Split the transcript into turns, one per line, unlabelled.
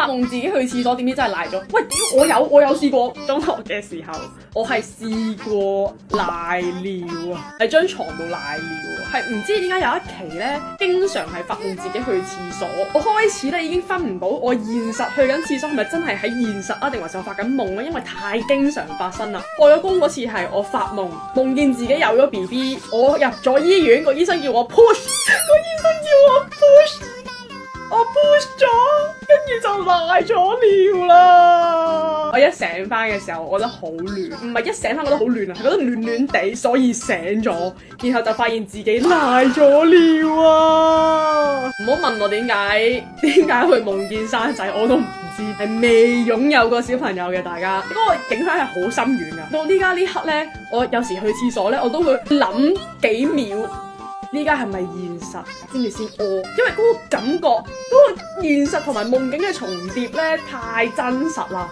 發夢自己去廁所，點知真係賴咗。喂，屌我有試過，中學嘅時候我係試過賴尿啊，喺張床度賴尿，係唔知點解有一期咧，經常係發夢自己去廁所。我開始咧已經分唔到我現實去緊廁所係咪真係喺現實啊，定還是我發緊夢咧？因為太經常發生啦。開咗工嗰次係我發夢，夢見自己有咗 BB， 我入咗醫院，個醫生叫我 push， 個醫生叫我 push。我 push 咗，跟住就賴咗尿啦。我一醒翻嘅時候，我覺得好亂，唔係一醒翻覺得好亂啊，係覺得暖暖地，所以醒咗，然後就發現自己賴咗尿啊！唔好問我點解會夢見生仔，我都唔知，係未擁有過小朋友嘅大家，嗰個影響係好深遠噶。到依家呢刻呢，我有時去廁所呢，我都會諗幾秒。呢家係咪現實？跟住先屙，因為嗰個感覺，嗰個現實同埋夢境嘅重疊咧，太真實啦。